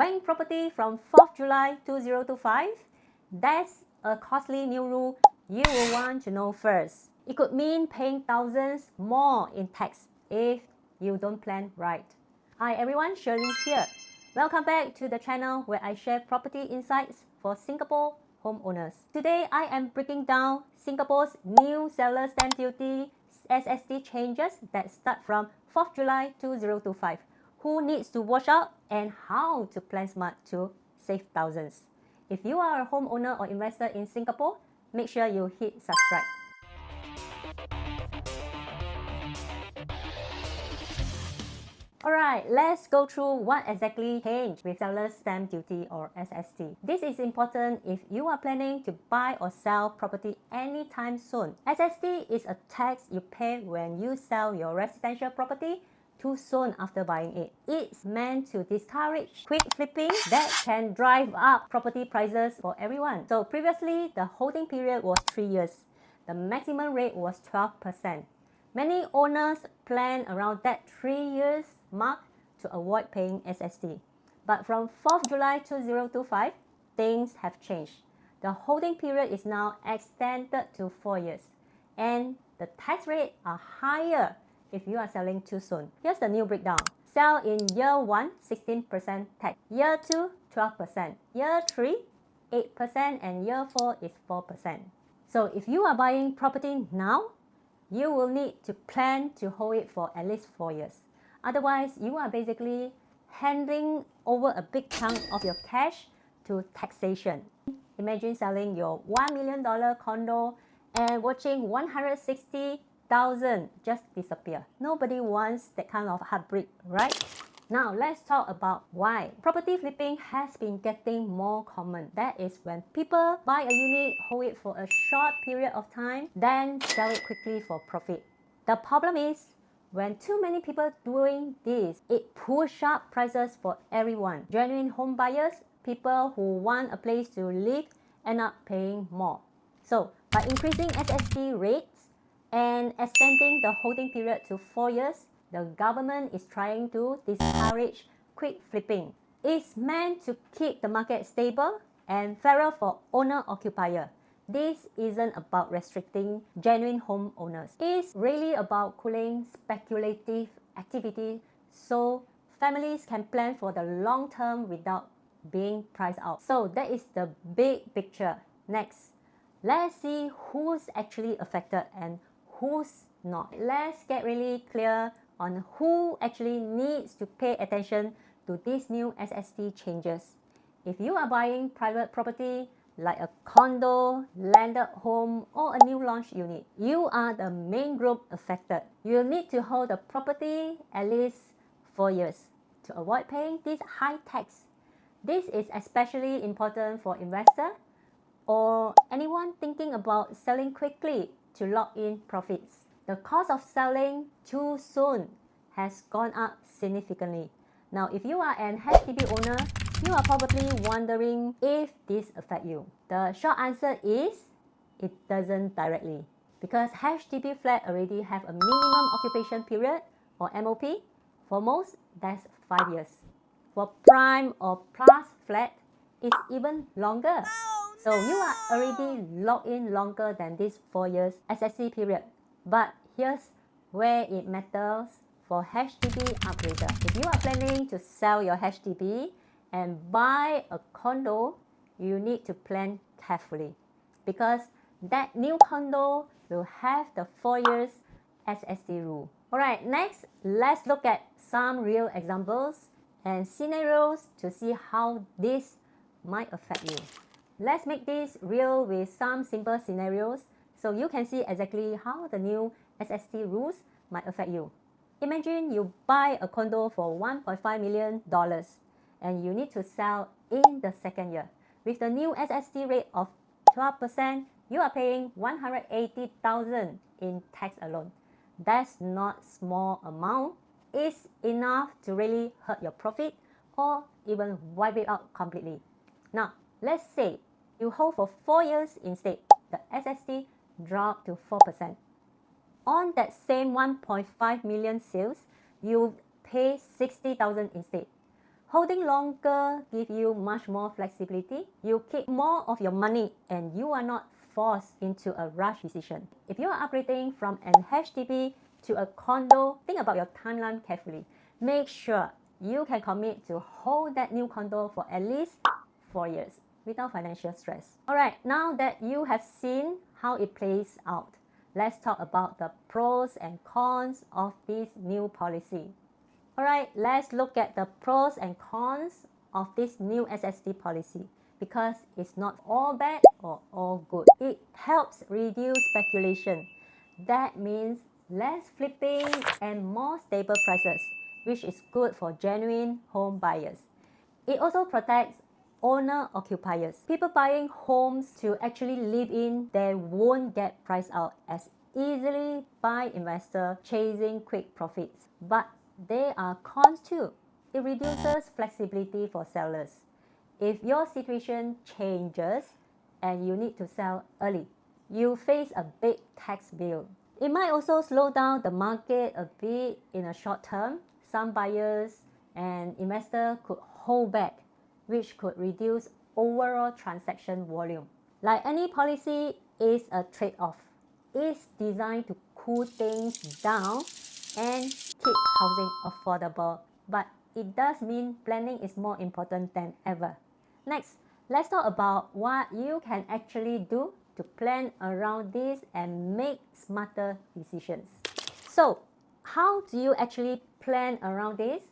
Buying property from 4th July 2025, that's a costly new rule you will want to know first. It could mean paying thousands more in tax if you don't plan right. Hi everyone, Shirley here. Welcome back to the channel where I share property insights for Singapore homeowners. Today I am breaking down Singapore's new seller stamp duty SST changes that start from 4th July 2025. Who needs to watch out and how to plan smart to save thousands. If you are a homeowner or investor in Singapore, make sure you hit subscribe. Alright, let's go through what exactly changed with seller's stamp duty or SST. This is important if you are planning to buy or sell property anytime soon. SST is a tax you pay when you sell your residential property too soon after buying it. It's meant to discourage quick flipping that can drive up property prices for everyone. So previously, the holding period was 3 years. The maximum rate was 12%. Many owners plan around that 3 years mark to avoid paying SST. But from 4th July 2025, things have changed. The holding period is now extended to 4 years. And the tax rates are higher if you are selling too soon. Here's the new breakdown. Sell in year 1, 16% tax. Year 2, 12%. Year 3, 8%. And year 4 is 4%. So if you are buying property now, you will need to plan to hold it for at least 4 years. Otherwise, you are basically handing over a big chunk of your cash to taxation. Imagine selling your $1 million condo and watching 160,000 just disappear. Nobody wants that kind of heartbreak, right? Now let's talk about why. Property flipping has been getting more common. That is when people buy a unit, hold it for a short period of time, then sell it quickly for profit. The problem is, when too many people doing this, it pushes up prices for everyone. Genuine home buyers, people who want a place to live, end up paying more. So by increasing SST rates and extending the holding period to 4 years, the government is trying to discourage quick flipping. It's meant to keep the market stable and fairer for owner-occupier. This isn't about restricting genuine homeowners. It's really about cooling speculative activity so families can plan for the long term without being priced out. So that is the big picture. Next, let's see who's actually affected and who's not. Let's get really clear on who actually needs to pay attention to these new SST changes. If you are buying private property like a condo, landed home, or a new launch unit, you are the main group affected. You need to hold the property at least 4 years to avoid paying this high tax. This is especially important for investors or anyone thinking about selling quickly to lock in profits. The cost of selling too soon has gone up significantly. Now, if you are an HDB owner, you are probably wondering if this affects you. The short answer is it doesn't directly, because HDB flat already have a minimum occupation period or MOP. For most, that's 5 years. For prime or plus flat, it's even longer. So you are already locked in longer than this 4 years SST period. But here's where it matters for HDB upgrader. If you are planning to sell your HDB and buy a condo, you need to plan carefully because that new condo will have the 4 years SST rule. Alright, next, let's look at some real examples and scenarios to see how this might affect you. Let's make this real with some simple scenarios so you can see exactly how the new SST rules might affect you. Imagine you buy a condo for $1.5 million and you need to sell in the second year. With the new SST rate of 12%, you are paying $180,000 in tax alone. That's not small amount. It's enough to really hurt your profit or even wipe it out completely. Now, let's say you hold for 4 years instead. The SST dropped to 4%. On that same 1.5 million sales, you pay $60,000 instead. Holding longer gives you much more flexibility. You keep more of your money and you are not forced into a rush decision. If you are upgrading from an HDB to a condo, think about your timeline carefully. Make sure you can commit to hold that new condo for at least 4 years without financial stress. Alright, now that you have seen how it plays out, let's talk about the pros and cons of this new policy. Alright, let's look at the pros and cons of this new SST policy, because it's not all bad or all good. It helps reduce speculation. That means less flipping and more stable prices, which is good for genuine home buyers. It also protects owner-occupiers. People buying homes to actually live in, they won't get priced out as easily by investors chasing quick profits. But there are cons too. It reduces flexibility for sellers. If your situation changes and you need to sell early, you face a big tax bill. It might also slow down the market a bit in a short term. Some buyers and investors could hold back, which could reduce overall transaction volume. Like any policy, is a trade-off. It's designed to cool things down and keep housing affordable, but it does mean planning is more important than ever. Next, let's talk about what you can actually do to plan around this and make smarter decisions. So, how do you actually plan around this?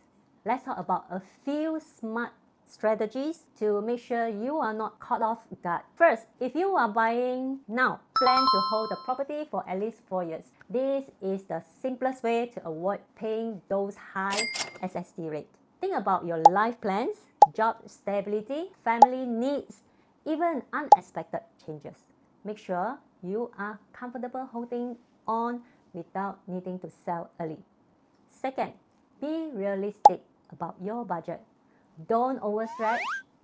Let's talk about a few smart strategies to make sure you are not caught off guard. First, if you are buying now, plan to hold the property for at least 4 years. This is the simplest way to avoid paying those high SST rates. Think about your life plans, job stability, family needs, even unexpected changes. Make sure you are comfortable holding on without needing to sell early. Second, be realistic about your budget. Don't overstretch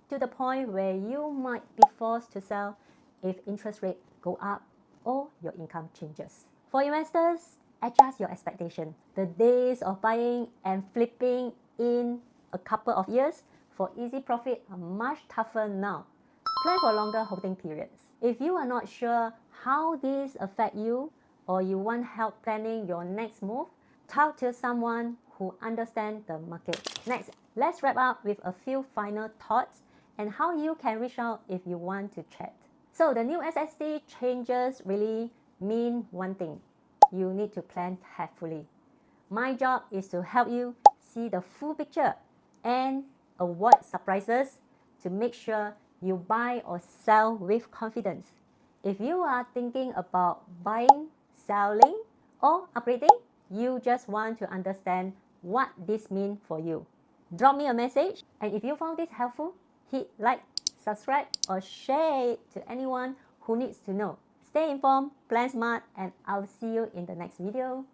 to the point where you might be forced to sell if interest rates go up or your income changes. For investors, adjust your expectation. The days of buying and flipping in a couple of years for easy profit are much tougher now. Plan for longer holding periods. If you are not sure how these affect you or you want help planning your next move, talk to someone who understands the market. Next, let's wrap up with a few final thoughts and how you can reach out if you want to chat. So the new SST changes really mean one thing. You need to plan carefully. My job is to help you see the full picture and avoid surprises to make sure you buy or sell with confidence. If you are thinking about buying, selling, or upgrading, you just want to understand what this means for you. Drop me a message, and if you found this helpful, hit like, subscribe, or share it to anyone who needs to know. Stay informed, plan smart, and I'll see you in the next video.